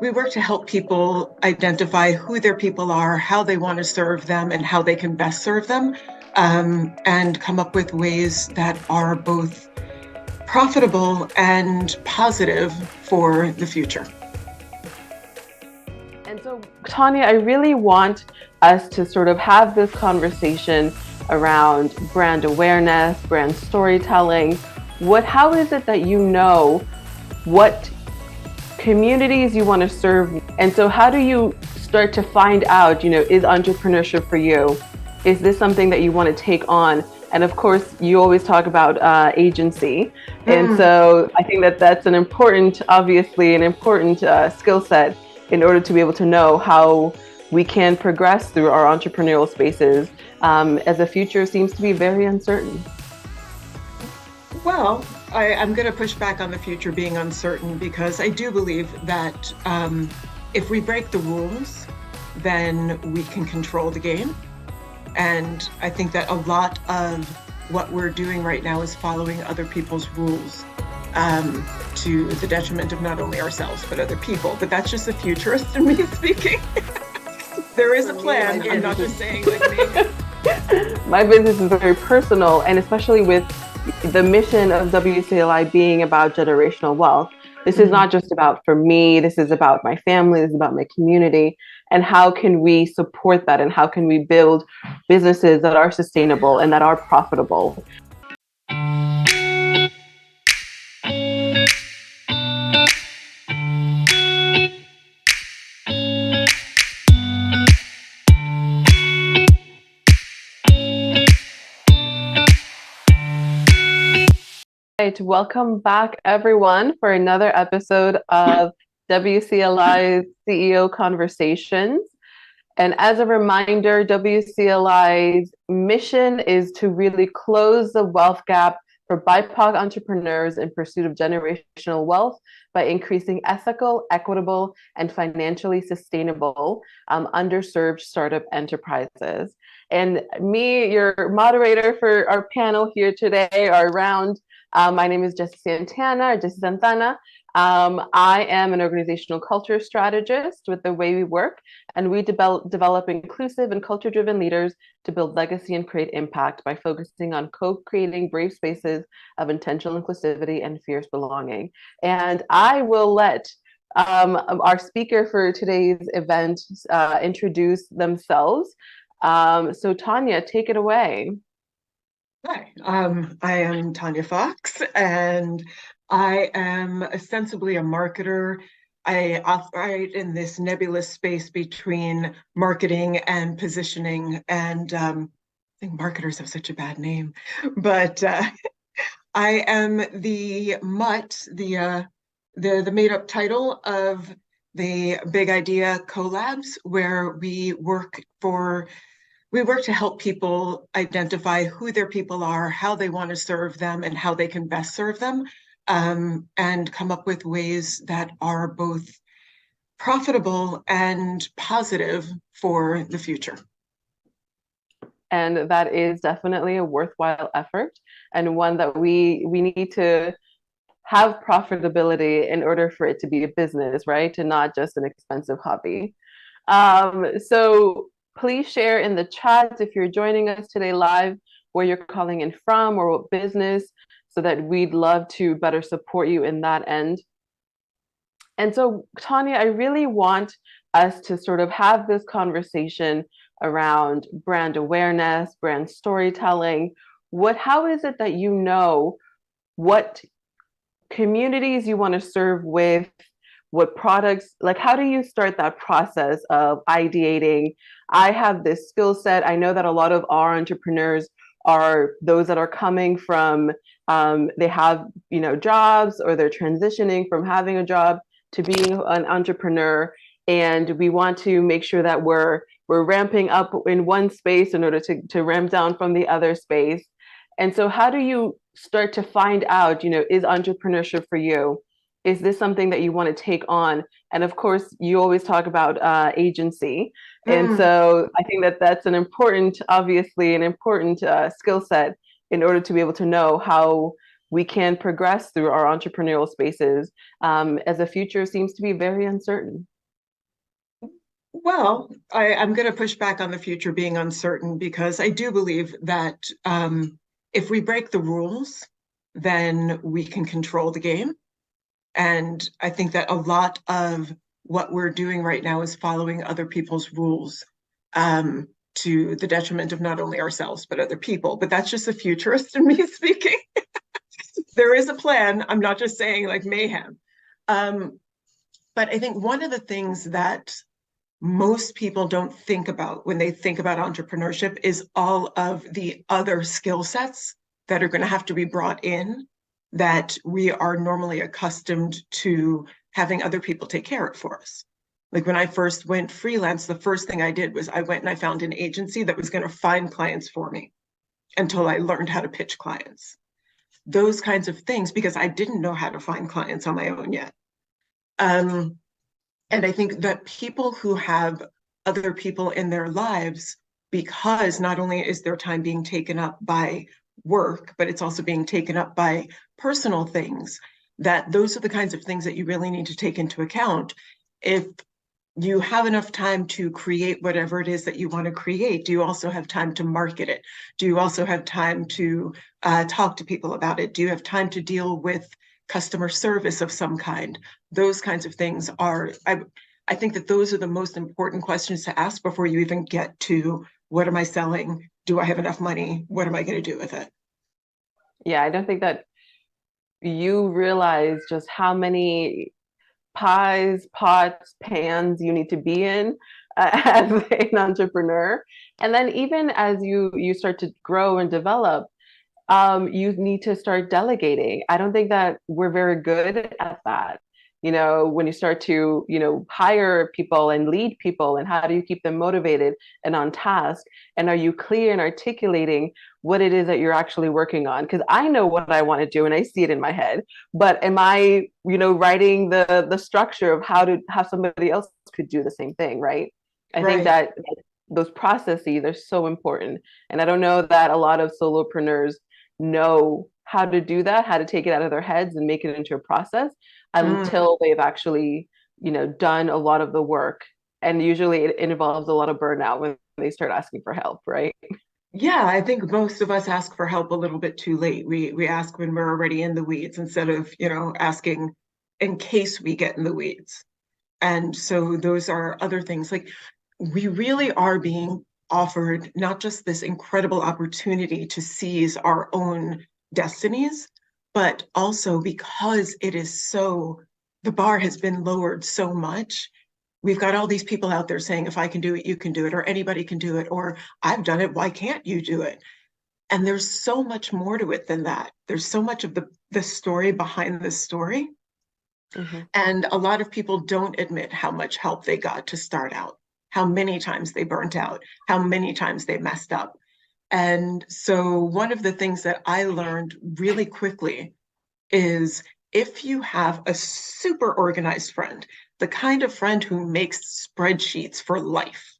We work to help people identify who their people are, how they want to serve them, and how they can best serve them, and come up with ways that are both profitable and positive for the future. And so, Tanya, I really want us to sort of have this conversation around brand awareness, brand storytelling. How is it that you know what communities you want to serve? And so how do you start to find out, is entrepreneurship for you? Is this something that you want to take on? And of course, you always talk about agency. And so I think that that's obviously an important skill set in order to be able to know how we can progress through our entrepreneurial spaces, as the future seems to be very uncertain. Well, I'm going to push back on the future being uncertain because I do believe that if we break the rules, then we can control the game. And I think that a lot of what we're doing right now is following other people's rules, to the detriment of not only ourselves, but other people. But that's just a futurist in me speaking. There is a plan. I'm not just saying like me. My business is very personal, and especially with the mission of WCLI being about generational wealth. This is not just about for me, this is about my family, this is about my community. And how can we support that? And how can we build businesses that are sustainable and that are profitable? Welcome back, everyone, for another episode of WCLI's CEO Conversations. And as a reminder, WCLI's mission is to really close the wealth gap for BIPOC entrepreneurs in pursuit of generational wealth by increasing ethical, equitable, and financially sustainable underserved startup enterprises. And me, your moderator for our panel here today, our round, my name is Jessie Santana. I am an organizational culture strategist with The Way We Work, and we develop inclusive and culture-driven leaders to build legacy and create impact by focusing on co-creating brave spaces of intentional inclusivity and fierce belonging. And I will let our speaker for today's event introduce themselves. So Tanya, take it away. Hi, I am Tanya Fox, and I am ostensibly a marketer. I operate in this nebulous space between marketing and positioning, and I think marketers have such a bad name, but I am the MUT, the made-up title of the Big Idea Collabs, where we work to help people identify who their people are, how they want to serve them, and how they can best serve them, and come up with ways that are both profitable and positive for the future. And that is definitely a worthwhile effort, and one that we need to have profitability in order for it to be a business, right? And not just an expensive hobby. So please share in the chat if you're joining us today live, where you're calling in from or what business, so that we'd love to better support you in that end. And so, Tanya, I really want us to sort of have this conversation around brand awareness, brand storytelling. How is it that you know what communities you want to serve with, what products, like how do you start that process of ideating? I have this skill set. I know that a lot of our entrepreneurs are those that are coming from, they have, jobs, or they're transitioning from having a job to being an entrepreneur. And we want to make sure that we're ramping up in one space in order to ramp down from the other space. And so how do you start to find out, is entrepreneurship for you? Is this something that you want to take on? And of course, you always talk about agency. And so I think that that's obviously an important skill set in order to be able to know how we can progress through our entrepreneurial spaces, as the future seems to be very uncertain. Well, I'm going to push back on the future being uncertain because I do believe that if we break the rules, then we can control the game. And I think that a lot of what we're doing right now is following other people's rules to the detriment of not only ourselves, but other people. But that's just a futurist in me speaking. There is a plan. I'm not just saying like mayhem. Um, but I think one of the things that most people don't think about when they think about entrepreneurship is all of the other skill sets that are going to have to be brought in that we are normally accustomed to having other people take care of for us. Like when I first went freelance, the first thing I did was I went and I found an agency that was going to find clients for me until I learned how to pitch clients. Those kinds of things, because I didn't know how to find clients on my own yet. Um, and I think that people who have other people in their lives, because not only is their time being taken up by work, but it's also being taken up by personal things, that those are the kinds of things that you really need to take into account. If you have enough time to create whatever it is that you want to create, do you also have time to market it? Do you also have time to talk to people about it? Do you have time to deal with customer service of some kind? Those kinds of things are, I think that those are the most important questions to ask before you even get to what am I selling? Do I have enough money? What am I going to do with it? Yeah, I don't think that you realize just how many pies, pots, pans you need to be in as an entrepreneur. And then even as you start to grow and develop, you need to start delegating. I don't think that we're very good at that. You know, when you start to, hire people and lead people, and how do you keep them motivated and on task? And are you clear in articulating what it is that you're actually working on? Because I know what I want to do and I see it in my head, but am I, writing the structure of how somebody else could do the same thing, right? I think Right. that those processes are so important. And I don't know that a lot of solopreneurs know how to do that, how to take it out of their heads and make it into a process Mm. until they've actually, done a lot of the work. And usually it involves a lot of burnout when they start asking for help, right? Yeah, I think most of us ask for help a little bit too late. We ask when we're already in the weeds instead of, asking in case we get in the weeds. And so those are other things. Like we really are being offered not just this incredible opportunity to seize our own destinies, but also because it is so, the bar has been lowered so much. We've got all these people out there saying, if I can do it, you can do it, or anybody can do it, or I've done it, why can't you do it? And there's so much more to it than that. There's so much of the story behind the story. Mm-hmm. And a lot of people don't admit how much help they got to start out, how many times they burnt out, how many times they messed up. And so, one of the things that I learned really quickly is if you have a super organized friend, the kind of friend who makes spreadsheets for life,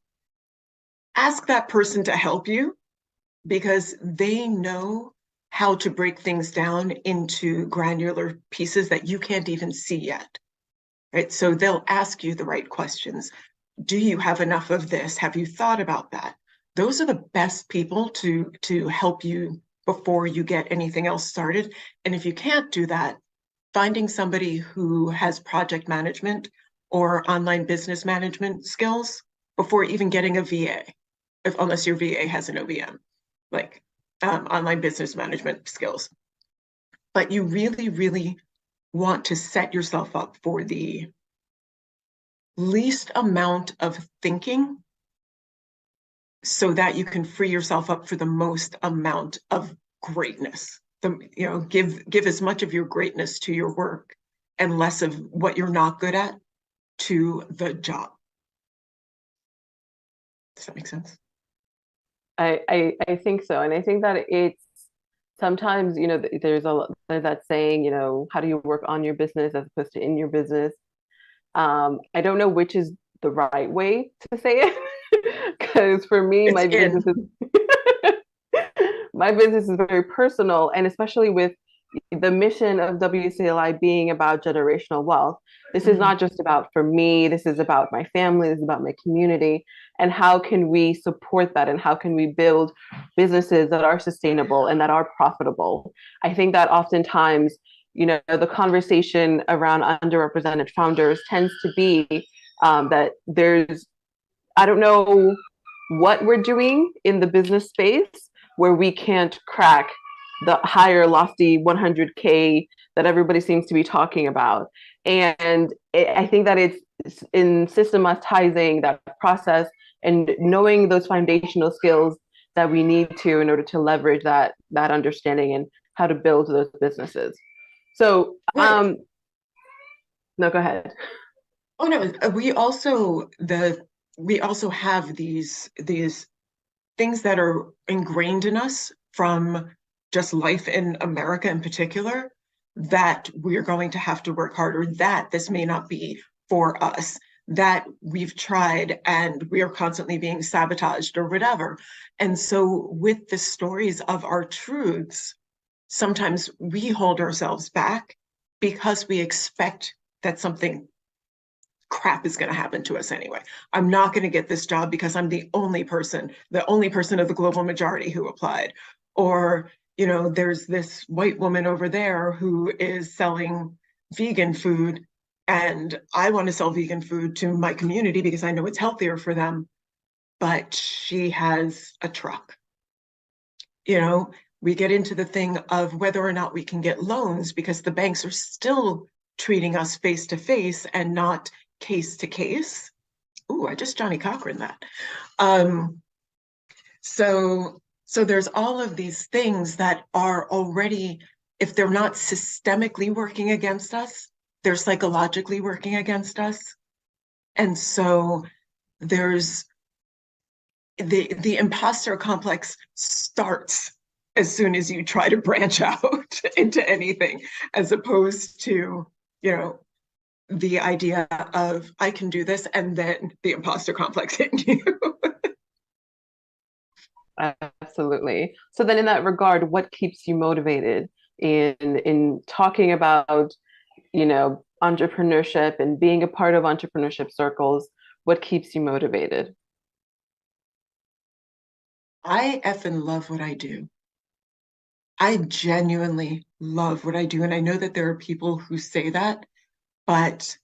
ask that person to help you because they know how to break things down into granular pieces that you can't even see yet. Right? So they'll ask you the right questions. Do you have enough of this? Have you thought about that? Those are the best people to help you before you get anything else started. And if you can't do that, finding somebody who has project management or online business management skills before even getting a VA, if unless your VA has an OBM, like online business management skills. But you really, really want to set yourself up for the least amount of thinking so that you can free yourself up for the most amount of greatness. Give as much of your greatness to your work and less of what you're not good at to the job. Does that make sense? I think so. And I think that it's sometimes, there's that saying, how do you work on your business as opposed to in your business? I don't know which is the right way to say it. Because for me, It's in. my business is very personal, and especially with the mission of WCLI being about generational wealth, this is Mhm. not just about for me, this is about my family, this is about my community. And how can we support that? And how can we build businesses that are sustainable and that are profitable? I think that oftentimes, the conversation around underrepresented founders tends to be that I don't know what we're doing in the business space where we can't crack the higher, lofty 100K that everybody seems to be talking about. And I think that it's in systematizing that process and knowing those foundational skills that we need to in order to leverage that understanding and how to build those businesses. So, Right. no, go ahead. Oh no, we also have these things that are ingrained in us from just life in America in particular, that we're going to have to work harder, that this may not be for us, that we've tried and we are constantly being sabotaged or whatever. And so with the stories of our truths, sometimes we hold ourselves back because we expect that something crap is going to happen to us anyway. I'm not going to get this job because I'm the only person of the global majority who applied. Or, there's this white woman over there who is selling vegan food, and I want to sell vegan food to my community because I know it's healthier for them, but she has a truck. You know, we get into the thing of whether or not we can get loans because the banks are still treating us face to face and not case to case. Ooh, I just Johnny Cochran that. Um, so there's all of these things that are already, if they're not systemically working against us, they're psychologically working against us. And so there's the imposter complex starts as soon as you try to branch out into anything, as opposed to, you know, the idea of I can do this, and then the imposter complex hitting you. Absolutely. So then in that regard, what keeps you motivated in talking about, entrepreneurship and being a part of entrepreneurship circles? What keeps you motivated? I effing love what I do. I genuinely love what I do. And I know that there are people who say that, but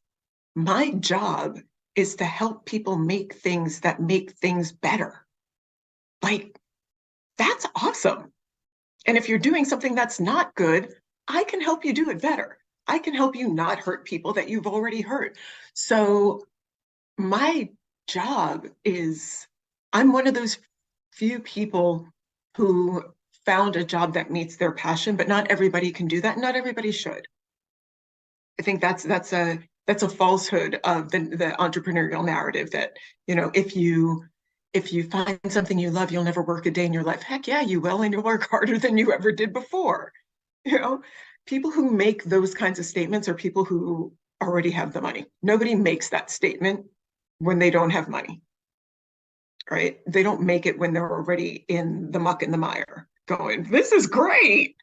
my job is to help people make things that make things better. Like, that's awesome. And if you're doing something that's not good, I can help you do it better. I can help you not hurt people that you've already hurt. So my job is, I'm one of those few people who found a job that meets their passion, but not everybody can do that. Not everybody should. I think that's a falsehood of the entrepreneurial narrative that, if you find something you love, you'll never work a day in your life. Heck yeah, you will, and you'll work harder than you ever did before. You know, people who make those kinds of statements are people who already have the money. Nobody makes that statement when they don't have money, right? They don't make it when they're already in the muck and the mire going, this is great.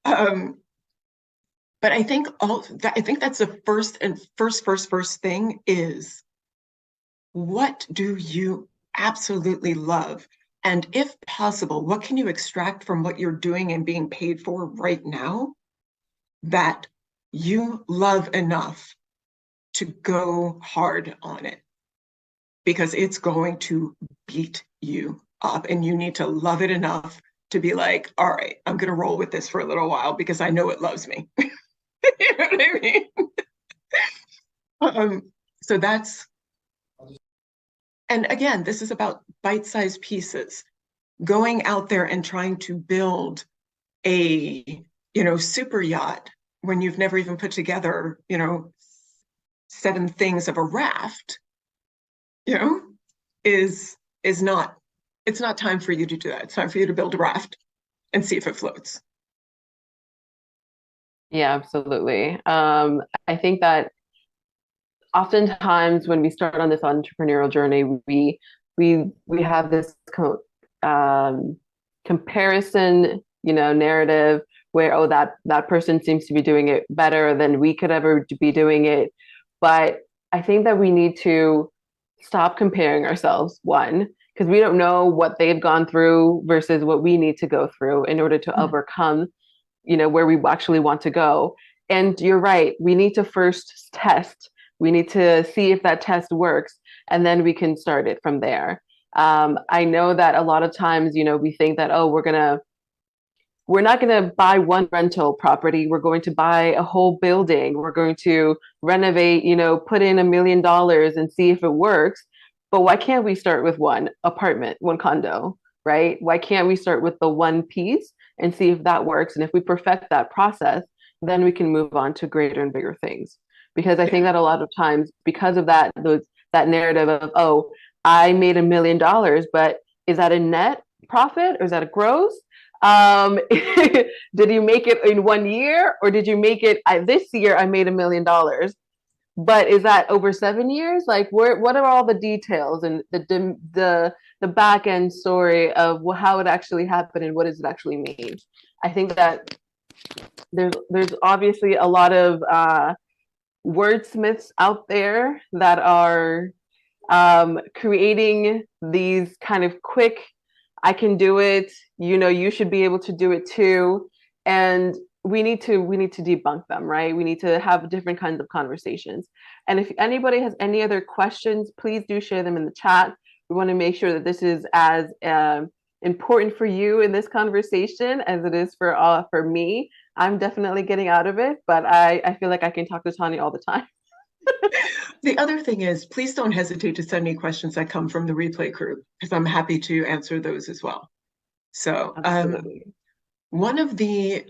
Um, but I think that's the first thing is, what do you absolutely love? And if possible, what can you extract from what you're doing and being paid for right now that you love enough to go hard on it? Because it's going to beat you up, and you need to love it enough to be like, all right, I'm going to roll with this for a little while because I know it loves me. You know what I mean? So that's, and again, this is about bite-sized pieces, going out there and trying to build a, super yacht when you've never even put together, seven things of a raft, you know, is not, it's not time for you to do that. It's time for you to build a raft and see if it floats. Yeah, absolutely. I think that oftentimes when we start on this entrepreneurial journey, we have this um, comparison, narrative where, oh, that person seems to be doing it better than we could ever be doing it. But I think that we need to stop comparing ourselves, one, because we don't know what they've gone through versus what we need to go through in order to overcome, where we actually want to go. And you're right, we need to first test. We need to see if that test works, and then we can start it from there. I know that a lot of times, we think that, oh, we're not going to buy one rental property. We're going to buy a whole building. We're going to renovate, put in $1 million and see if it works. But why can't we start with one apartment, one condo, right? Why can't we start with the one piece and see if that works? And if we perfect that process, then we can move on to greater and bigger things. Because I think that a lot of times, because of that narrative of, oh, I made $1 million, but is that a net profit or is that a gross? Did you make it in 1 year, or did you make it this year? I made $1 million, but is that over 7 years? Like, what are all the details and the back end story of how it actually happened and what does it actually mean? I think that there's obviously a lot of wordsmiths out there that are creating these kind of quick, I can do it, you should be able to do it too. And we need to debunk them, right? We need to have different kinds of conversations. And if anybody has any other questions, please do share them in the chat. We want to make sure that this is as important for you in this conversation as it is for me. I'm definitely getting out of it, but I feel like I can talk to Tanya all the time. The other thing is, please don't hesitate to send me questions that come from the replay crew, because I'm happy to answer those as well. So one of the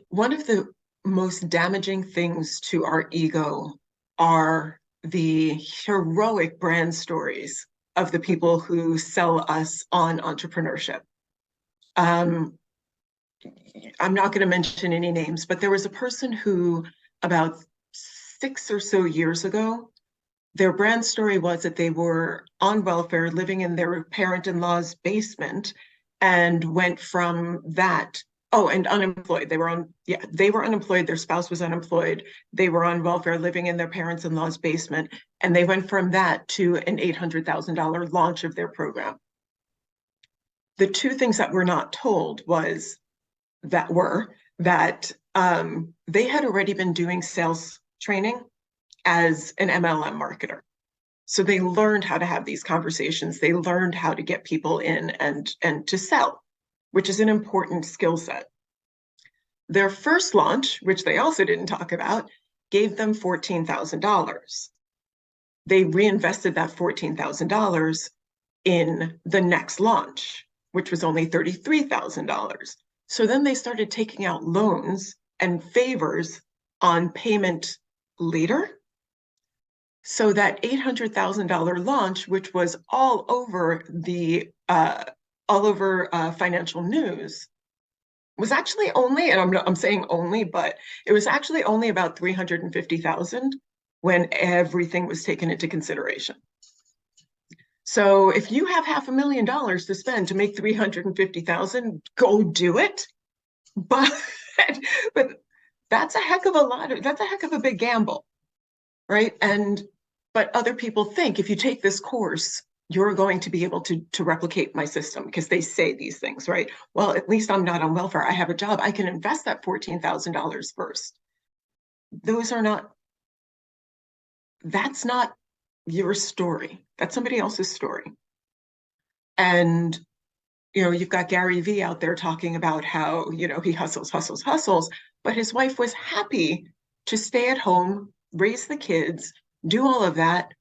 most damaging things to our ego are the heroic brand stories of the people who sell us on entrepreneurship. I'm not going to mention any names, but there was a person who about 6 or so years ago, their brand story was that they were on welfare, living in their parent-in-law's basement, and went from that, and unemployed. They were unemployed. Their spouse was unemployed. They were on welfare, living in their parents-in-law's basement, and they went from that to an $800,000 launch of their program. The two things that were not told were that they had already been doing sales training as an MLM marketer. So they learned how to have these conversations. They learned how to get people in and to sell, which is an important skill set. Their first launch, which they also didn't talk about, gave them $14,000. They reinvested that $14,000 in the next launch, which was only $33,000. So then they started taking out loans and favors on payment later. So that $800,000 launch, which was all over financial news, was actually only, and I'm saying only, but it was actually only about $350,000 when everything was taken into consideration. So if you have $500,000 to spend to make $350,000, go do it. But that's a heck of a big gamble, right? But other people think if you take this course, you're going to be able to replicate my system, because they say these things, right? Well, at least I'm not on welfare. I have a job. I can invest that $14,000 first. That's not your story. That's somebody else's story. And, you've got Gary Vee out there talking about how, he hustles, but his wife was happy to stay at home, raise the kids, do all of that.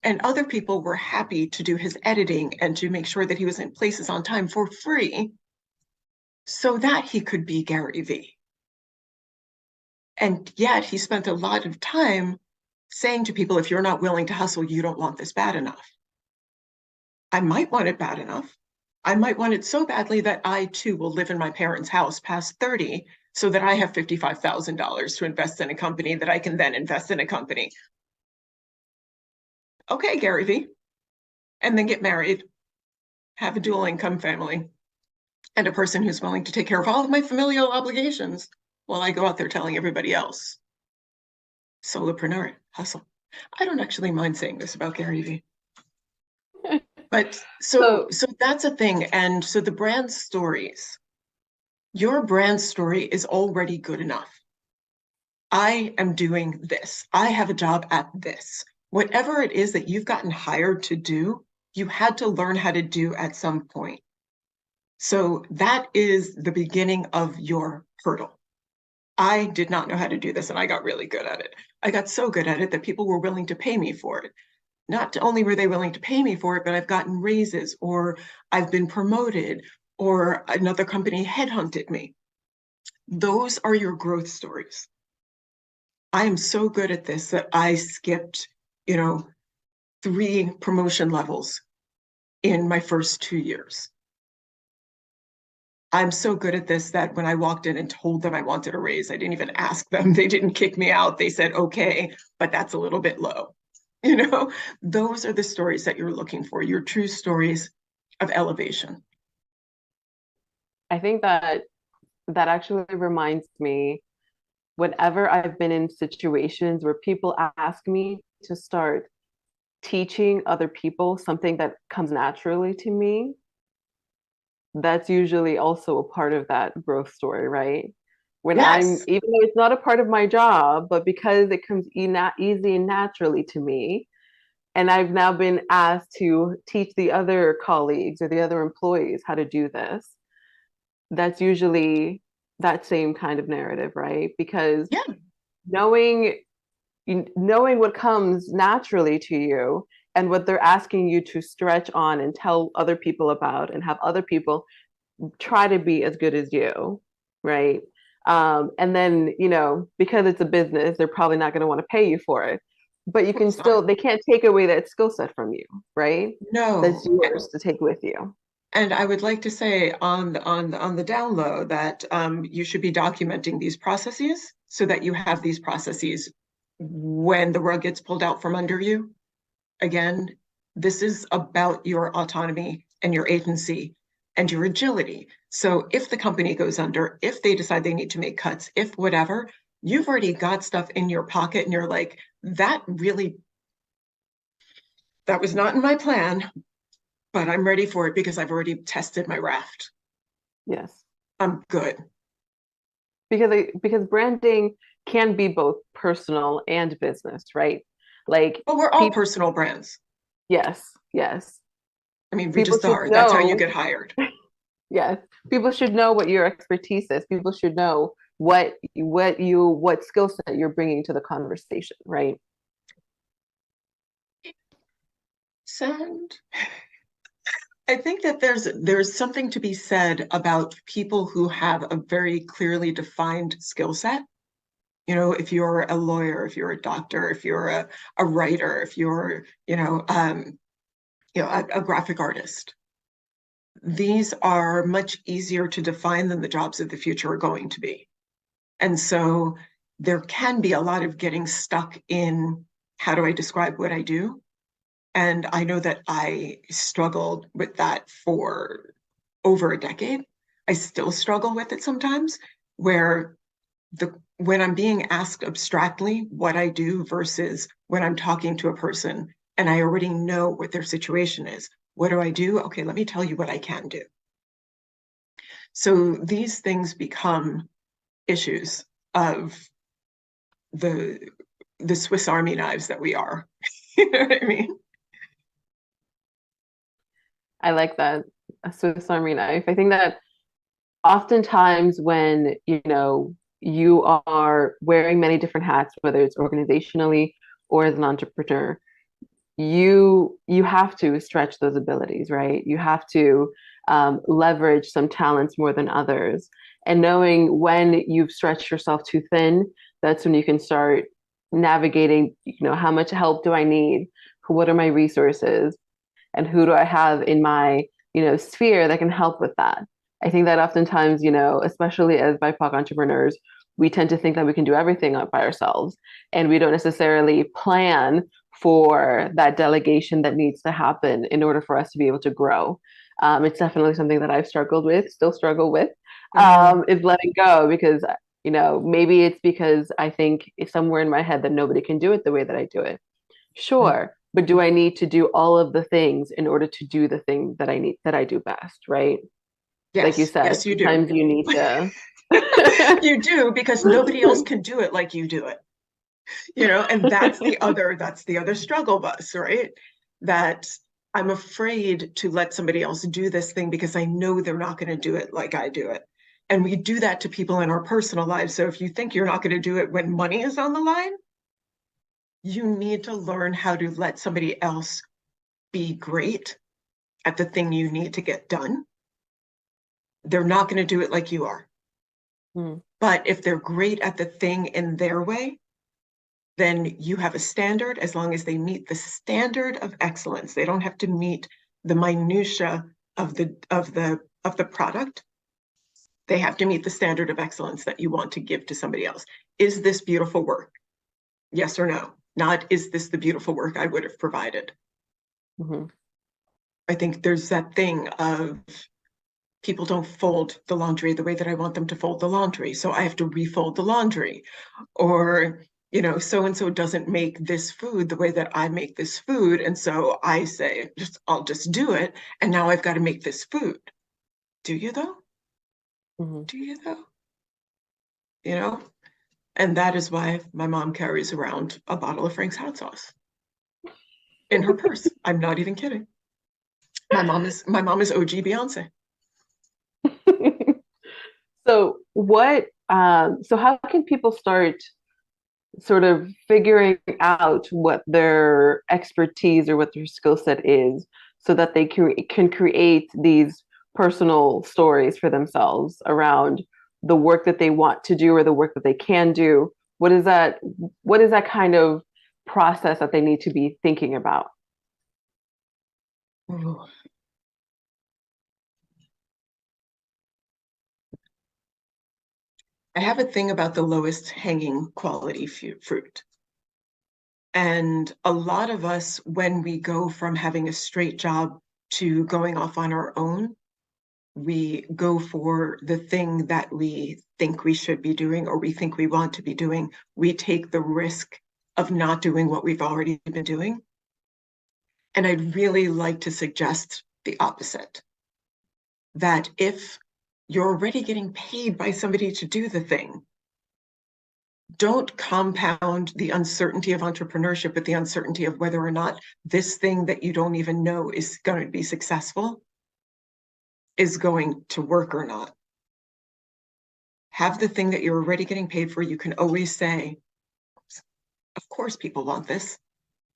And other people were happy to do his editing and to make sure that he was in places on time for free so that he could be Gary Vee. And yet he spent a lot of time saying to people, if you're not willing to hustle, you don't want this bad enough. I might want it bad enough. I might want it so badly that I too will live in my parents' house past 30 so that I have $55,000 to invest in a company that I can then invest in a company. Okay, Gary Vee. And then get married, have a dual income family, and a person who's willing to take care of all of my familial obligations while I go out there telling everybody else. Solopreneur, hustle. I don't actually mind saying this about Gary Vee. But So so that's a thing. And so the brand stories, your brand story is already good enough. I am doing this. I have a job at this. Whatever it is that you've gotten hired to do, you had to learn how to do at some point. So that is the beginning of your hurdle. I did not know how to do this and I got really good at it. I got so good at it that people were willing to pay me for it. Not only were they willing to pay me for it, but I've gotten raises or I've been promoted or another company headhunted me. Those are your growth stories. I am so good at this that I skipped, 3 promotion levels in my first 2 years. I'm so good at this that when I walked in and told them I wanted a raise, I didn't even ask them. They didn't kick me out. They said, okay, but that's a little bit low. Those are the stories that you're looking for, your true stories of elevation. I think that that actually reminds me whenever I've been in situations where people ask me to start teaching other people something that comes naturally to me, that's usually also a part of that growth story, right? When I'm, Yes. even though it's not a part of my job, but because it comes easy and naturally to me, and I've now been asked to teach the other colleagues or the other employees how to do this, that's usually that same kind of narrative, right? Because Yeah. knowing knowing what comes naturally to you and what they're asking you to stretch on and tell other people about and have other people try to be as good as you, right? And then, because it's a business, they're probably not going to want to pay you for it. But you Of can course not. still, they can't take away that skill set from you, right? That's No. yours to take with you. And I would like to say on the down low that you should be documenting these processes so that you have these processes when the rug gets pulled out from under you. Again, this is about your autonomy and your agency and your agility. So if the company goes under, if they decide they need to make cuts, if whatever, you've already got stuff in your pocket and you're like, that was not in my plan, but I'm ready for it because I've already tested my raft. Yes. I'm good. Because branding can be both personal and business, right? Like But we're all people, personal brands. yes, yes. I mean, we People just should are. That's how you know, get hired. yes. People should know what your expertise is. People should know what skill set you're bringing to the conversation, right? Send. I think that there's something to be said about people who have a very clearly defined skill set. If you're a lawyer, if you're a doctor, if you're a writer, if you're, a graphic artist, these are much easier to define than the jobs of the future are going to be. And so there can be a lot of getting stuck in how do I describe what I do? And I know that I struggled with that for over a decade. I still struggle with it sometimes, where when I'm being asked abstractly what I do versus when I'm talking to a person and I already know what their situation is. What do I do? Okay, let me tell you what I can do. So these things become issues of the the Swiss Army knives that we are. You know what I mean? I like that. A Swiss Army knife. I think that oftentimes when, you are wearing many different hats, whether it's organizationally or as an entrepreneur, you have to stretch those abilities, right? You have to leverage some talents more than others. And knowing when you've stretched yourself too thin, that's when you can start navigating, how much help do I need? What are my resources? And who do I have in my, sphere that can help with that? I think that oftentimes, especially as BIPOC entrepreneurs, we tend to think that we can do everything by ourselves, and we don't necessarily plan for that delegation that needs to happen in order for us to be able to grow. It's definitely something that I've struggled with, still struggle with, Mhm. is letting go because, maybe it's because I think it's somewhere in my head that nobody can do it the way that I do it. Mm. Sure, but do I need to do all of the things in order to do the thing that I do best, right? Like you Yes, said, yes, you do. sometimes you need to. You do because nobody else can do it like you do it. And that's the other struggle bus, right? That I'm afraid to let somebody else do this thing because I know they're not going to do it like I do it. And we do that to people in our personal lives. So if you think you're not going to do it when money is on the line, you need to learn how to let somebody else be great at the thing you need to get done. They're not going to do it like you are. Hmm. But if they're great at the thing in their way, then you have a standard as long as they meet the standard of excellence. They don't have to meet the minutia of the product. They have to meet the standard of excellence that you want to give to somebody else. Is this beautiful work? Yes or no? Not is this the beautiful work I would have provided? Mhm. I think there's that thing of people don't fold the laundry the way that I want them to fold the laundry. So I have to refold the laundry. Or, so and so doesn't make this food the way that I make this food. And so I say, I'll just do it. And now I've got to make this food. Do you though? Mhm. Do you though? You know? And that is why my mom carries around a bottle of Frank's hot sauce in her purse. I'm not even kidding. My mom is OG Beyonce. So how can people start sort of figuring out what their expertise or what their skill set is so that they can create these personal stories for themselves around the work that they want to do or the work that they can do? What is that kind of process that they need to be thinking about? Ooh. I have a thing about the lowest hanging quality fruit. And a lot of us, when we go from having a straight job to going off on our own, we go for the thing that we think we should be doing or we think we want to be doing. We take the risk of not doing what we've already been doing. And I'd really like to suggest the opposite, that if you're already getting paid by somebody to do the thing, don't compound the uncertainty of entrepreneurship with the uncertainty of whether or not this thing that you don't even know is going to be successful is going to work or not. Have the thing that you're already getting paid for. You can always say, of course, people want this.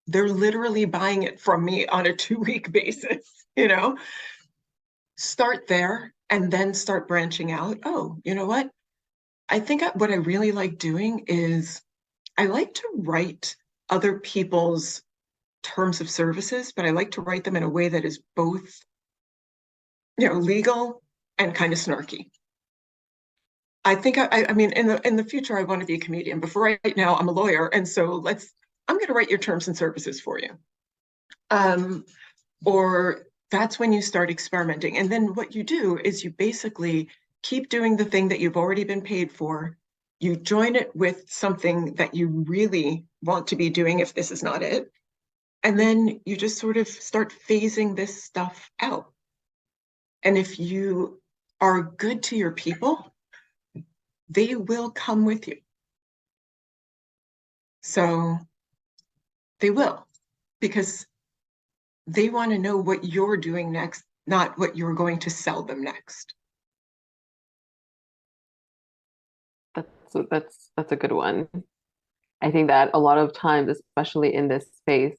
They're literally buying it from me on a 2 week basis, Start there and then start branching out. Oh, you know what? I think what I really like doing is I like to write other people's terms of services, but I like to write them in a way that is both, legal and kind of snarky. I think I mean in the future I want to be a comedian, but for right now I'm a lawyer, and so I'm going to write your terms and services for you. Um, or that's when you start experimenting, and then what you do is you basically keep doing the thing that you've already been paid for. You join it with something that you really want to be doing if this is not it. And then you just sort of start phasing this stuff out. And if you are good to your people, they will come with you. So they will, because they want to know what you're doing next, not what you're going to sell them next. That's a good one. I think that a lot of times, especially in this space,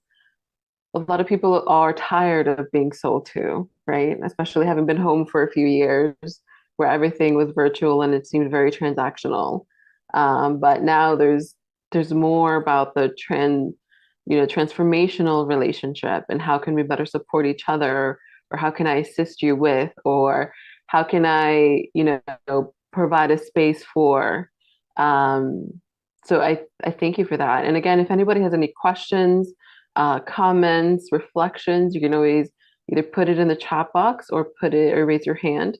a lot of people are tired of being sold to, right? Especially having been home for a few years where everything was virtual and it seemed very transactional. But now there's more about the transformational relationship and how can we better support each other, or how can I assist you with, or how can I, provide a space for. Um, so I thank you for that. And again, if anybody has any questions, comments, reflections, you can always either put it in the chat box or put it or raise your hand.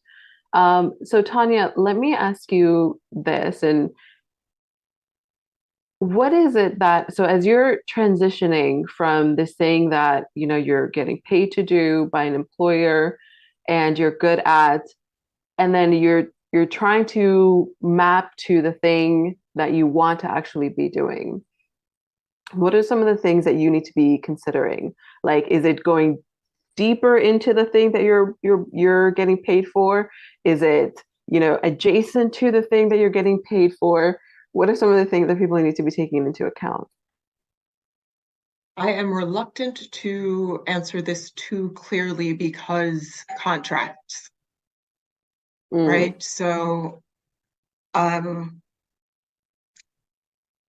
So Tanya, let me ask you this, and what is it that, so as you're transitioning from this thing that, you know, you're getting paid to do by an employer and you're good at, and then you're trying to map to the thing that you want to actually be doing. What are some of the things that you need to be considering? Like, is it going deeper into the thing that you're getting paid for? Is it, you know, adjacent to the thing that you're getting paid for? What are some of the things that people need to be taking into account? I am reluctant to answer this too clearly because contracts, Mm, right? So, um,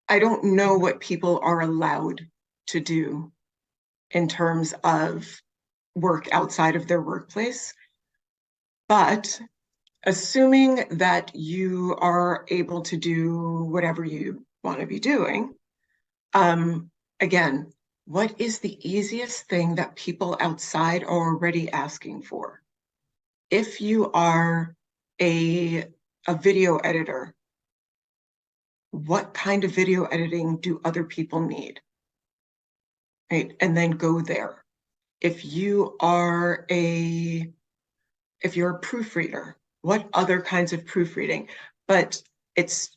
I don't know what people are allowed to do in terms of work outside of their workplace, but assuming that you are able to do whatever you want to be doing, um, again, what is the easiest thing that people outside are already asking for? If you are a video editor, what kind of video editing do other people need? Right? And then go there. If you are a if you're a proofreader, what other kinds of proofreading? But it's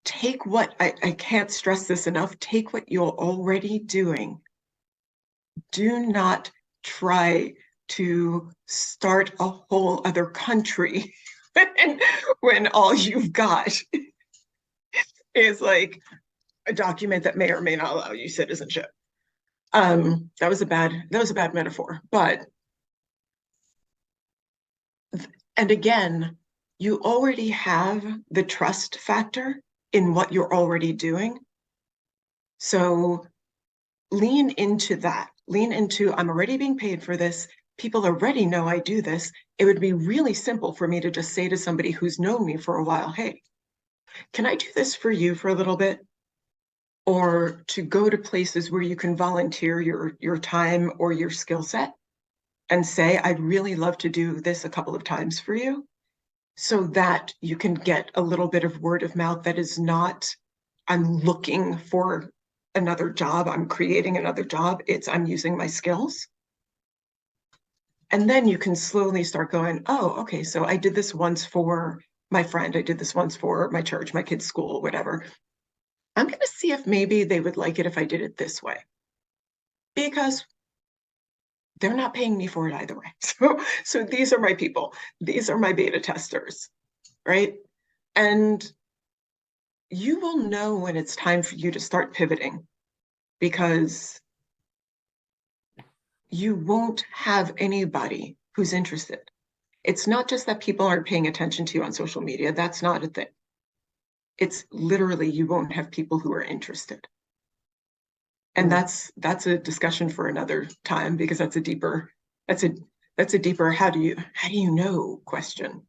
take what I can't stress this enough, take what you're already doing. Do not try to start a whole other country when all you've got is like a document that may or may not allow you citizenship. That was a bad metaphor, but and again, you already have the trust factor in what you're already doing. So lean into that. Lean into, I'm already being paid for this. People already know I do this. It would be really simple for me to just say to somebody who's known me for a while, hey, can I do this for you for a little bit? Or to go to places where you can volunteer your time or your skill set and say, I'd really love to do this a couple of times for you, so that you can get a little bit of word of mouth that is not, I'm looking for another job, I'm creating another job. It's, I'm using my skills. And then you can slowly start going, oh, okay, so I did this once for my friend, I did this once for my church, my kids' school, whatever. I'm going to see if maybe they would like it if I did it this way, because they're not paying me for it either way. So these are my people. These are my beta testers, right? And you will know when it's time for you to start pivoting, because you won't have anybody who's interested. It's not just that people aren't paying attention to you on social media. That's not a thing. It's literally you won't have people who are interested. And mm, that's a discussion for another time, because that's a that's a deeper how do you know question.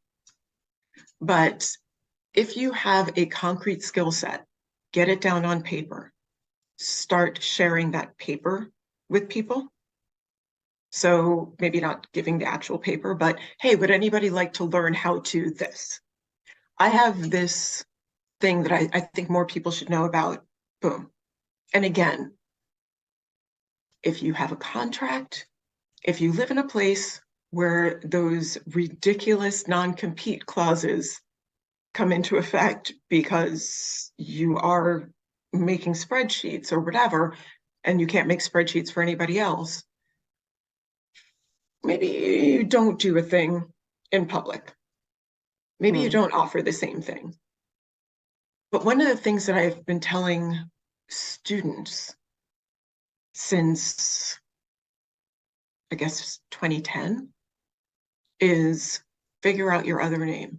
But if you have a concrete skill set, get it down on paper, start sharing that paper with people. So maybe not giving the actual paper, but hey, would anybody like to learn how to this? I have this thing that I think more people should know about. Boom. And again, if you have a contract, if you live in a place where those ridiculous non-compete clauses come into effect because you are making spreadsheets or whatever, and you can't make spreadsheets for anybody else, maybe you don't do a thing in public. Maybe you mm, don't offer the same thing. But one of the things that I've been telling students since, I guess, 2010 is figure out your other name.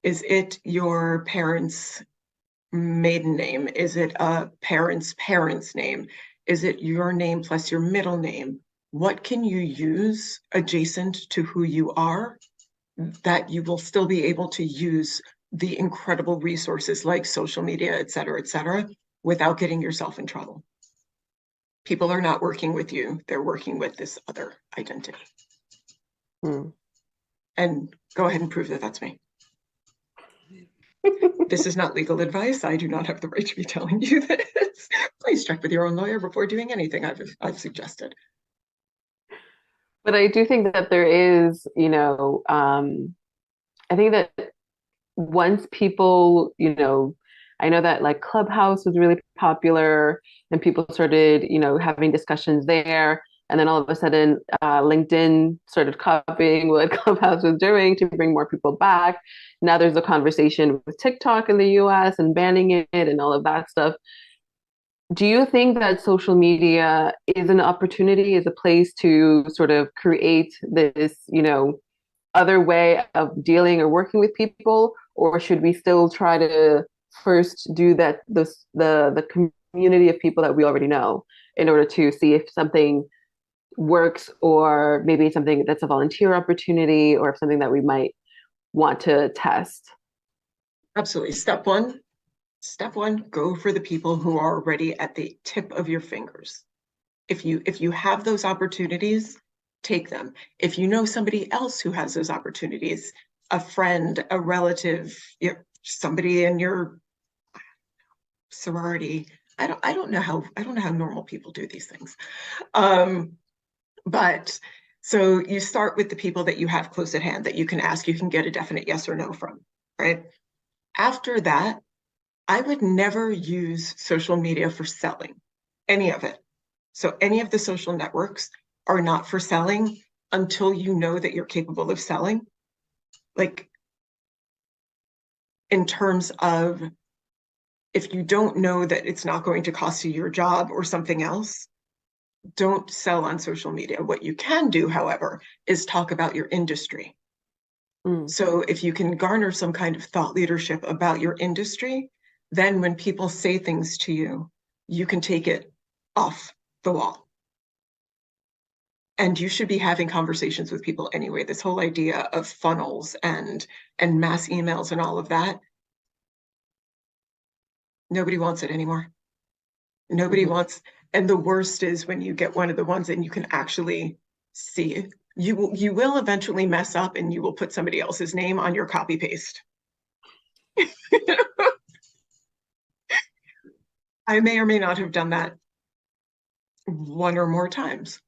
Is it your parents' maiden name? Is it a parent's name? Is it your name plus your middle name? What can you use adjacent to who you are that you will still be able to use the incredible resources like social media, et cetera, without getting yourself in trouble? People are not working with you, they're working with this other identity. Mm. And go ahead and prove that that's me. This is not legal advice. I do not have the right to be telling you this. Please check with your own lawyer before doing anything I've suggested. But I do think that there is, I think that once people, I know that like Clubhouse was really popular and people started, having discussions there. And then all of a sudden, LinkedIn started copying what Clubhouse was doing to bring more people back. Now there's a conversation with TikTok in the US and banning it and all of that stuff. Do you think that social media is an opportunity, is a place to sort of create this, other way of dealing or working with people, or should we still try to first do that the community of people that we already know in order to see if something works, or maybe something that's a volunteer opportunity, or something that we might want to test? Absolutely. Step one, go for the people who are already at the tip of your fingers. If you have those opportunities, take them. If you know somebody else who has those opportunities, a friend, a relative, somebody in your sorority. I don't know how normal people do these things. But so you start with the people that you have close at hand that you can ask, you can get a definite yes or no from, right? After that, I would never use social media for selling, any of it. So any of the social networks are not for selling until you know that you're capable of selling. Like, in terms of, if you don't know that it's not going to cost you your job or something else, don't sell on social media. What you can do, however, is talk about your industry. Mm. So if you can garner some kind of thought leadership about your industry, then when people say things to you, you can take it off the wall. And you should be having conversations with people anyway. This whole idea of funnels and mass emails and all of that, nobody wants it anymore. Nobody wants, and the worst is when you get one of the ones and you can actually see it. You will eventually mess up and you will put somebody else's name on your copy paste. I may or may not have done that one or more times.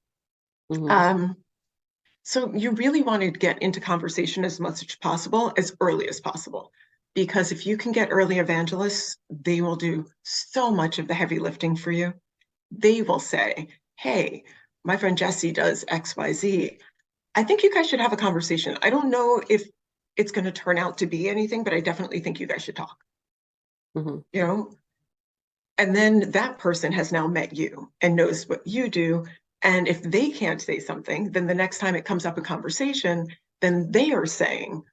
So you really want to get into conversation as much as possible, as early as possible. Because if you can get early evangelists, they will do so much of the heavy lifting for you. They will say, hey, my friend Jesse does XYZ. I think you guys should have a conversation. I don't know if it's going to turn out to be anything, but I definitely think you guys should talk. And then that person has now met you and knows what you do. And if they can't say something, then the next time it comes up in conversation, then they are saying,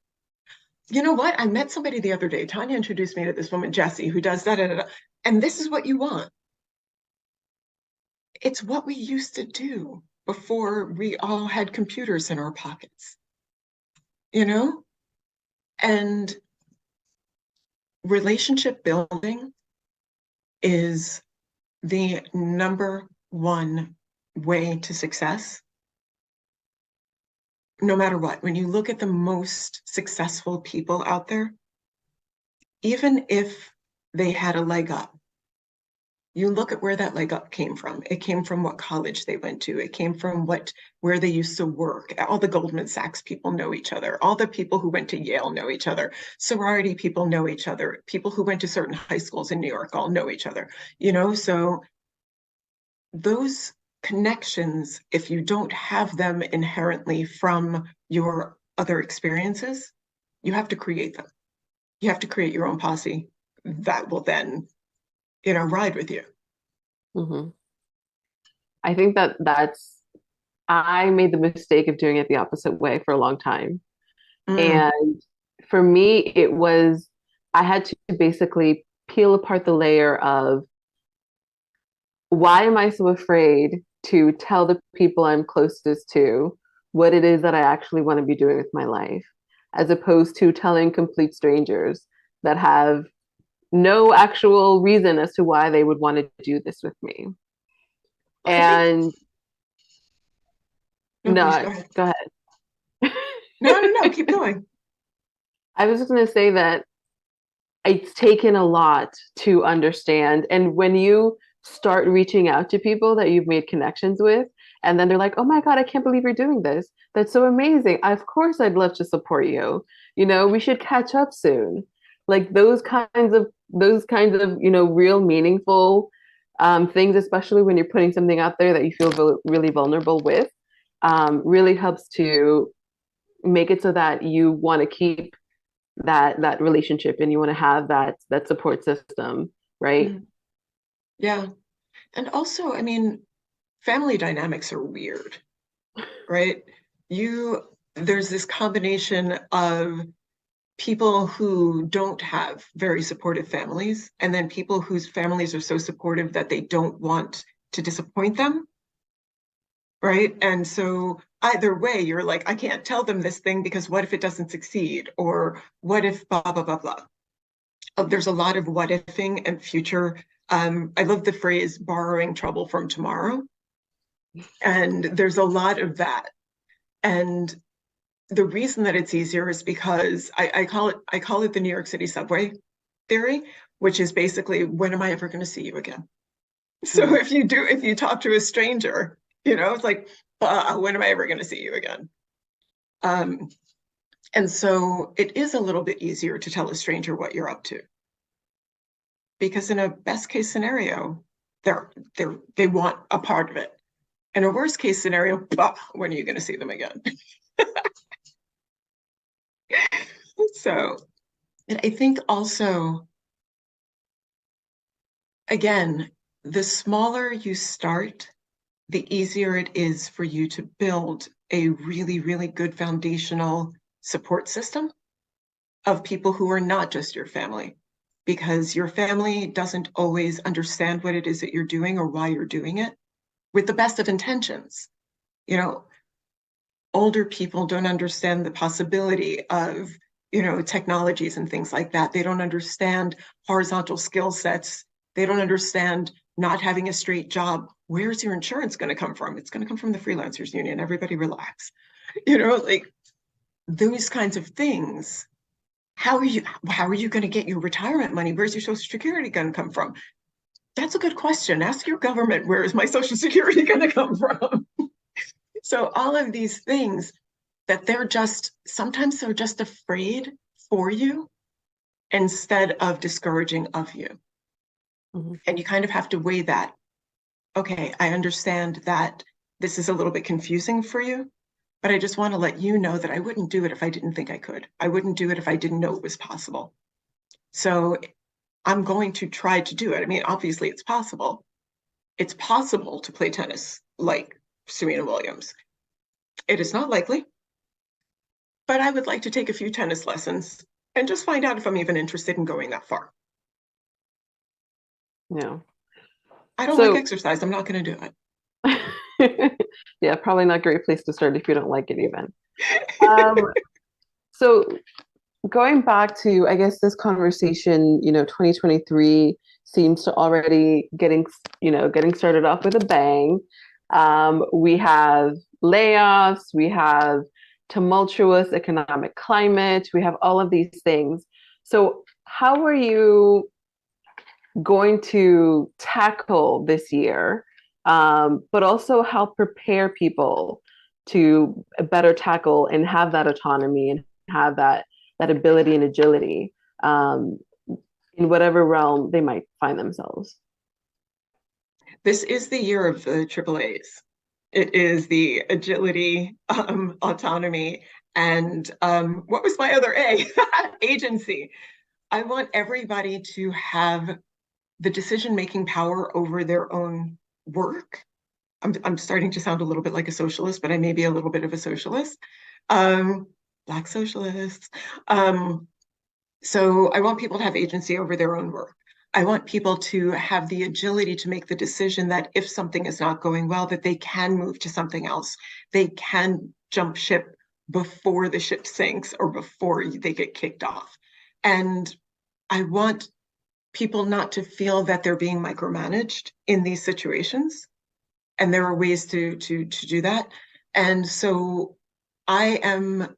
you know what? I met somebody the other day. Tanya introduced me to this woman, Jessie, who does that. And this is what you want. It's what we used to do before we all had computers in our pockets, And relationship building is the number one way to success, no matter what. When you look at the most successful people out there, even if they had a leg up, you look at where that leg up came from. It came from what college they went to. It came from where they used to work. All the Goldman Sachs people know each other. All the people who went to Yale know each other. Sorority people know each other. People who went to certain high schools in New York all know each other. So those connections, if you don't have them inherently from your other experiences, you have to create them. You have to create your own posse that will then, ride with you. I think I made the mistake of doing it the opposite way for a long time. And for me, I had to basically peel apart the layer of, why am I so afraid to tell the people I'm closest to what it is that I actually want to be doing with my life, as opposed to telling complete strangers that have no actual reason as to why they would want to do this with me. I think, And no, please no, go ahead. go ahead. No, no, no, keep going. I was just going to say that it's taken a lot to understand. And when you start reaching out to people that you've made connections with, and then they're like, oh my God, I can't believe you're doing this. That's so amazing. Of course, I'd love to support you. We should catch up soon. Like those kinds of, real meaningful things, especially when you're putting something out there that you feel really vulnerable with, really helps to make it so that you want to keep that relationship and you want to have that support system, right? Mhm. Yeah. And also, I mean, family dynamics are weird, right? There's this combination of people who don't have very supportive families, and then people whose families are so supportive that they don't want to disappoint them, right? And so either way, you're like, I can't tell them this thing because what if it doesn't succeed? Or what if blah, blah, blah, blah. There's a lot of what ifing and future. I love the phrase borrowing trouble from tomorrow. And there's a lot of that. And the reason that it's easier is because I call it the New York City subway theory, which is basically, when am I ever going to see you again? So Mm. if you talk to a stranger, it's like, when am I ever going to see you again? Um, and so it is a little bit easier to tell a stranger what you're up to, because in a best case scenario, they want a part of it. In a worst case scenario, when are you going to see them again? So, and I think also, again, the smaller you start, the easier it is for you to build a really, really good foundational support system of people who are not just your family, because your family doesn't always understand what it is that you're doing or why you're doing it with the best of intentions. You know, older people don't understand the possibility of, technologies and things like that. They don't understand horizontal skill sets. They don't understand not having a straight job. Where's your insurance going to come from? It's going to come from the freelancers union. Everybody relax. Like those kinds of things. How are you going to get your retirement money? Where's your social security going to come from? That's a good question. Ask your government, where is my social security going to come from? So all of these things that sometimes they're just afraid for you instead of discouraging of you. Mhm. And you kind of have to weigh that. Okay, I understand that this is a little bit confusing for you, but I just want to let you know that I wouldn't do it if I didn't think I could. I wouldn't do it if I didn't know it was possible. So I'm going to try to do it. I mean, obviously it's possible. It's possible to play tennis like Serena Williams. It is not likely, but I would like to take a few tennis lessons and just find out if I'm even interested in going that far. Yeah. I don't like So, exercise. I'm not going to do yeah, probably not a great place to start if you don't like it even. it. Um, so going back to, I guess, this conversation, 2023 seems to already getting started off with a bang. We have layoffs, we have tumultuous economic climate, we have all of these things. So how are you going to tackle this year, but also help prepare people to better tackle and have that autonomy and have that ability and agility, um, in whatever realm they might find themselves. This is the year of the triple A's. It is the agility, autonomy, and what was my other A? Agency. I want everybody to have the decision-making power over their own work. I'm starting to sound a little bit like a socialist, but I may be a little bit of a socialist. Um, Black socialists. So I want people to have agency over their own work. I want people to have the agility to make the decision that if something is not going well, that they can move to something else. They can jump ship before the ship sinks or before they get kicked off. And I want people not to feel that they're being micromanaged in these situations, and there are ways to do that. And so I am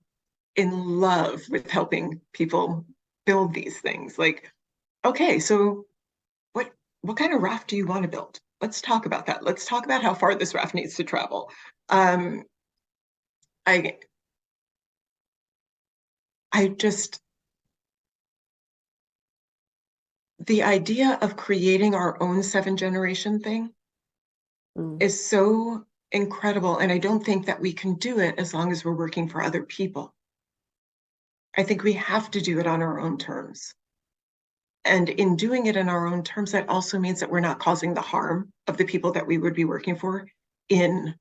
in love with helping people build these things. Like, okay, so what kind of raft do you want to build? Let's talk about that. Let's talk about how far this raft needs to travel. Um, I I just the idea of creating our own seven generation thing Mm. is so incredible. And I don't think that we can do it as long as we're working for other people. I think we have to do it on our own terms. And in doing it in our own terms, that also means that we're not causing the harm of the people that we would be working for in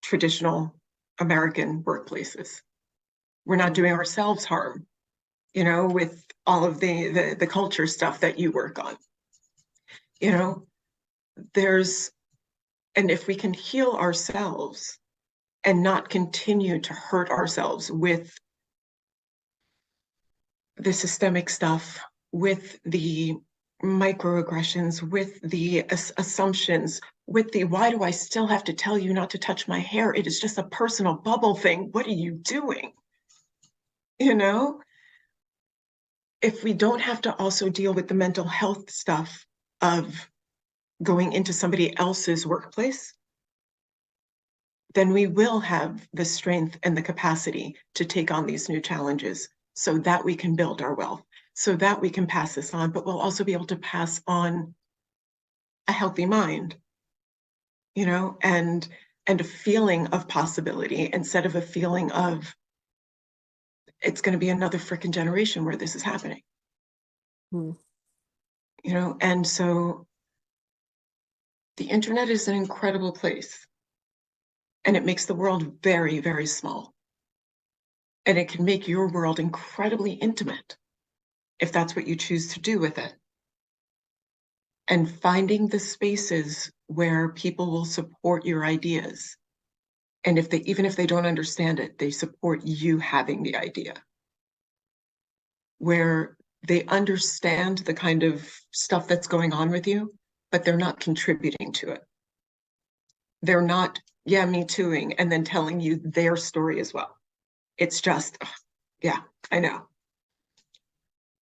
traditional American workplaces. We're not doing ourselves harm, with all of the culture stuff that you work on. You know, there's and if we can heal ourselves and not continue to hurt ourselves with the systemic stuff, with the microaggressions, with the assumptions, with the why do I still have to tell you not to touch my hair? It is just a personal bubble thing. What are you doing? You know, if we don't have to also deal with the mental health stuff of going into somebody else's workplace, then we will have the strength and the capacity to take on these new challenges so that we can build our wealth, so that we can pass this on, but we'll also be able to pass on a healthy mind, and a feeling of possibility instead of a feeling of it's going to be another freaking generation where this is happening. Mm. And so the internet is an incredible place, and it makes the world very, very small. And it can make your world incredibly intimate if that's what you choose to do with it. And finding the spaces where people will support your ideas. And even if they don't understand it, they support you having the idea. Where they understand the kind of stuff that's going on with you, but they're not contributing to it. They're not, yeah, me tooing, and then telling you their story as well. It's just, yeah, I know.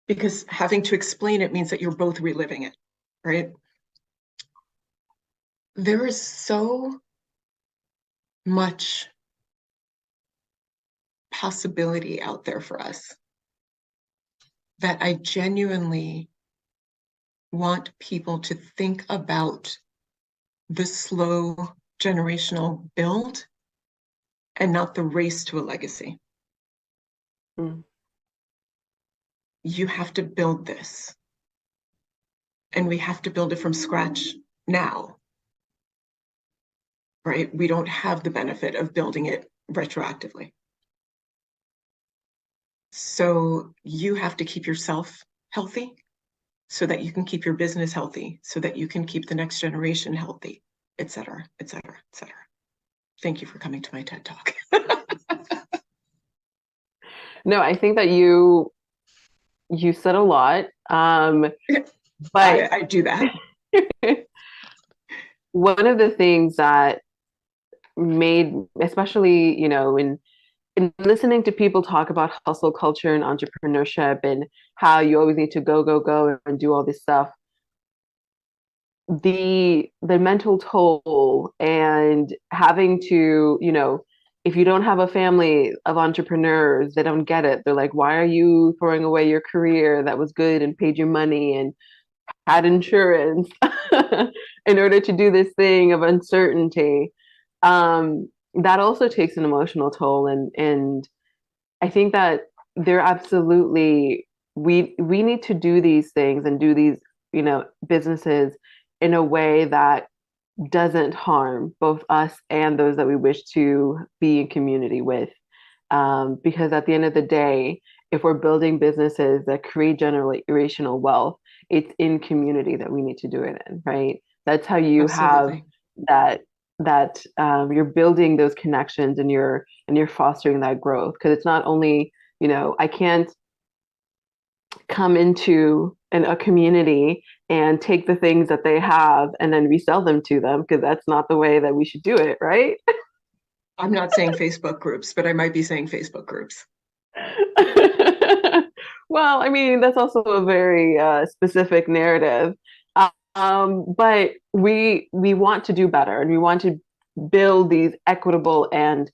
Because having to explain it means that you're both reliving it, right? There is so much possibility out there for us that I genuinely want people to think about the slow generational build and not the race to a legacy. Mm. You have to build this, and we have to build it from scratch now, right? We don't have the benefit of building it retroactively. So you have to keep yourself healthy so that you can keep your business healthy, so that you can keep the next generation healthy, et cetera, et cetera, et cetera. Thank you for coming to my TED Talk. No, I think that you said a lot. But I do that. one of the things that made, especially, in listening to people talk about hustle culture and entrepreneurship and how you always need to go, go, go and do all this stuff, the mental toll and having to, if you don't have a family of entrepreneurs, they don't get it. They're like, why are you throwing away your career that was good and paid you money and had insurance in order to do this thing of uncertainty? That also takes an emotional toll, and I think that they're absolutely we need to do these things and do these, businesses in a way that doesn't harm both us and those that we wish to be in community with. Because at the end of the day, if we're building businesses that create generational wealth, it's in community that we need to do it in, right? That's how you have Absolutely. that you're building those connections and you're fostering that growth. Because it's not only, I can't come into a community and take the things that they have and then resell them to them, because that's not the way that we should do it, right? I'm not saying Facebook groups, but I might be saying Facebook groups. Well, I mean, that's also a very specific narrative. But we want to do better, and we want to build these equitable and,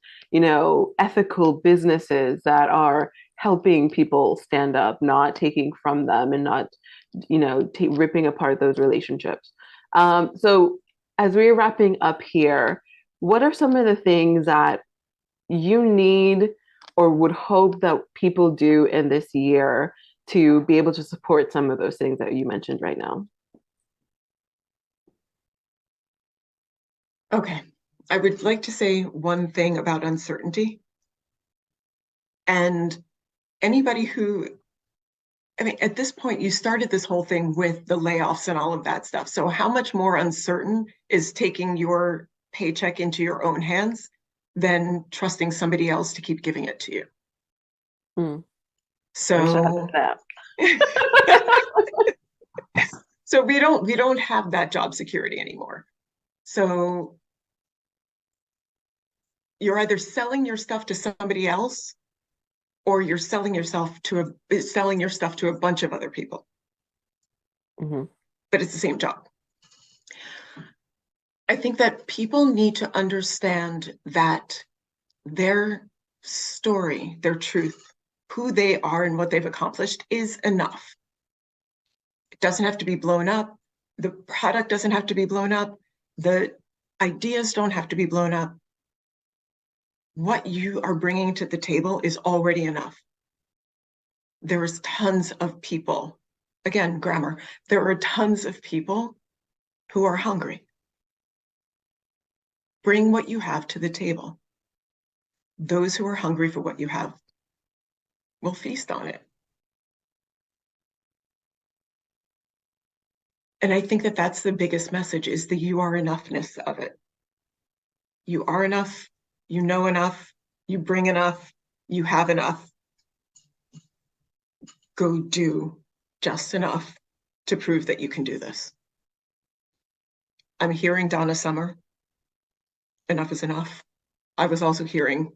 ethical businesses that are helping people stand up, not taking from them and not, ripping apart those relationships. So as we're wrapping up here, what are some of the things that you need or would hope that people do in this year to be able to support some of those things that you mentioned right now? Okay. I would like to say one thing about uncertainty. And anybody who, I mean, at this point, you started this whole thing with the layoffs and all of that stuff. So, how much more uncertain is taking your paycheck into your own hands than trusting somebody else to keep giving it to you? Hmm. I wish I had So, that. so we don't have that job security anymore. So you're either selling your stuff to somebody else or you're selling selling your stuff to a bunch of other people, Mhm. but it's the same job. I think that people need to understand that their story, their truth, who they are and what they've accomplished is enough. It doesn't have to be blown up. The product doesn't have to be blown up. The ideas don't have to be blown up. What you are bringing to the table is already enough. There is tons of people, again, grammar, there are tons of people who are hungry. Bring what you have to the table. Those who are hungry for what you have will feast on it. And I think that that's the biggest message, is the you are enoughness of it. You are enough, you know enough, you bring enough, you have enough. Go do just enough to prove that you can do this. I'm hearing Donna Summer, enough is enough. I was also hearing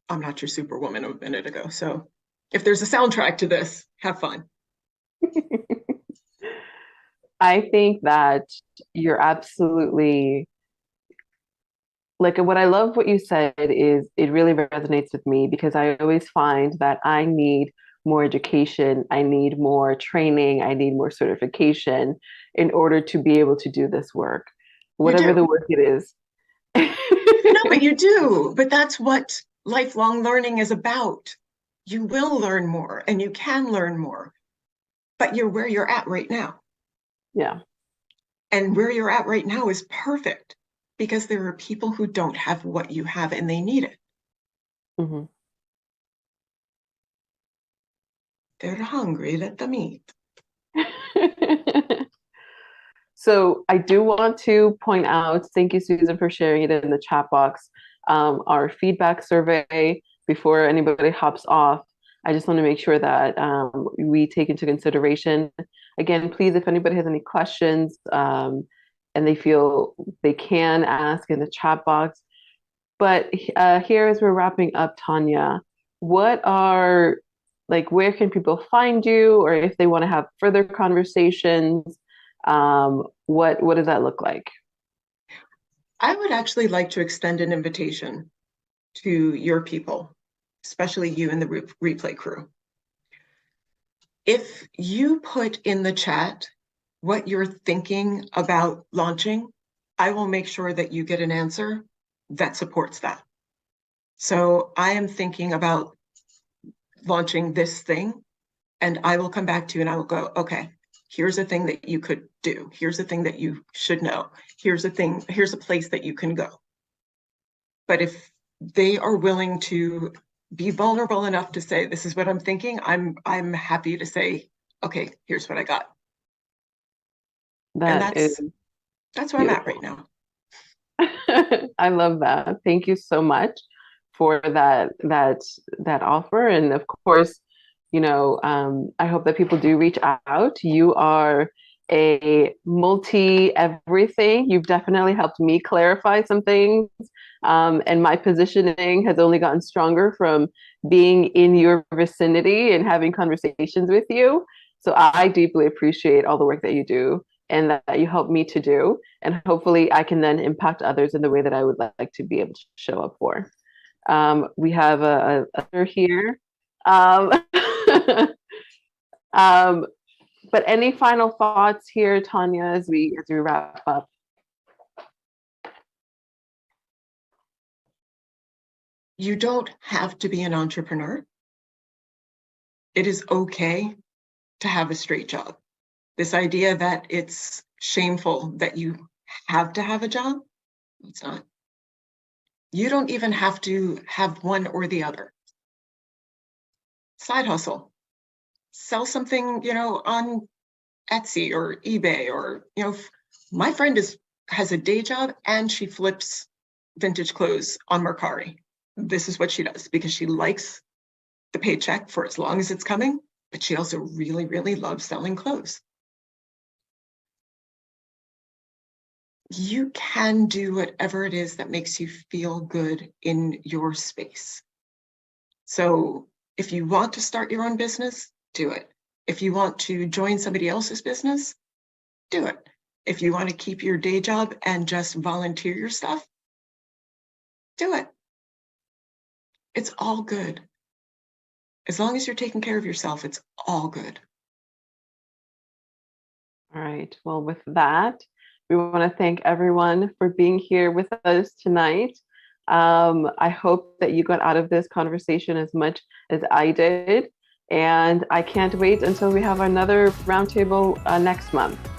I'm Not Your Superwoman a minute ago. So if there's a soundtrack to this, have fun. I think that you're absolutely, like, what I love what you said is it really resonates with me, because I always find that I need more education, I need more training, I need more certification in order to be able to do this work, You whatever the do. work it is. No, but you do. But that's what lifelong learning is about. You will learn more and you can learn more, but you're where you're at right now. Yeah. And where you're at right now is perfect because there are people who don't have what you have and they need it. Mhm. They're hungry, let them eat. So I do want to point out, thank you, Susan, for sharing it in the chat box, our feedback survey before anybody hops off. I just want to make sure that we take into consideration. Again, please, if anybody has any questions and they feel they can ask in the chat box. But here, as we're wrapping up, Tanya, what are, like, where can people find you, or if they want to have further conversations, what does that look like? I would actually like to extend an invitation to your people, especially you and the replay crew. If you put in the chat what you're thinking about launching, I will make sure that you get an answer that supports that. So I am thinking about launching this thing, and I will come back to you and I will go, okay, here's a thing that you could do. Here's a thing that you should know. Here's a thing, here's a place that you can go. But if they are willing to be vulnerable enough to say, this is what I'm thinking, I'm happy to say, okay, here's what I got. And That is that's where I'm at right beautiful. now. I love that. Thank you so much for that offer. And of course, I hope that people do reach out. You are a multi everything. You've definitely helped me clarify some things. And my positioning has only gotten stronger from being in your vicinity and having conversations with you. So I deeply appreciate all the work that you do and that you help me to do. And hopefully I can then impact others in the way that I would like to be able to show up for. We have a other here. Um, um, but any final thoughts here, Tanya, as we wrap up? You don't have to be an entrepreneur. It is okay to have a straight job. This idea that it's shameful that you have to have a job, it's not. You don't even have to have one or the other. Side hustle. Sell something, on Etsy or eBay, or, my friend has a day job and she flips vintage clothes on Mercari. This is what she does because she likes the paycheck for as long as it's coming, but she also really, really loves selling clothes. You can do whatever it is that makes you feel good in your space. So if you want to start your own business, do it. If you want to join somebody else's business, do it. If you want to keep your day job and just volunteer your stuff, do it. It's all good. As long as you're taking care of yourself, it's all good. All right. Well, with that, we want to thank everyone for being here with us tonight. I hope that you got out of this conversation as much as I did. And I can't wait until we have another roundtable next month.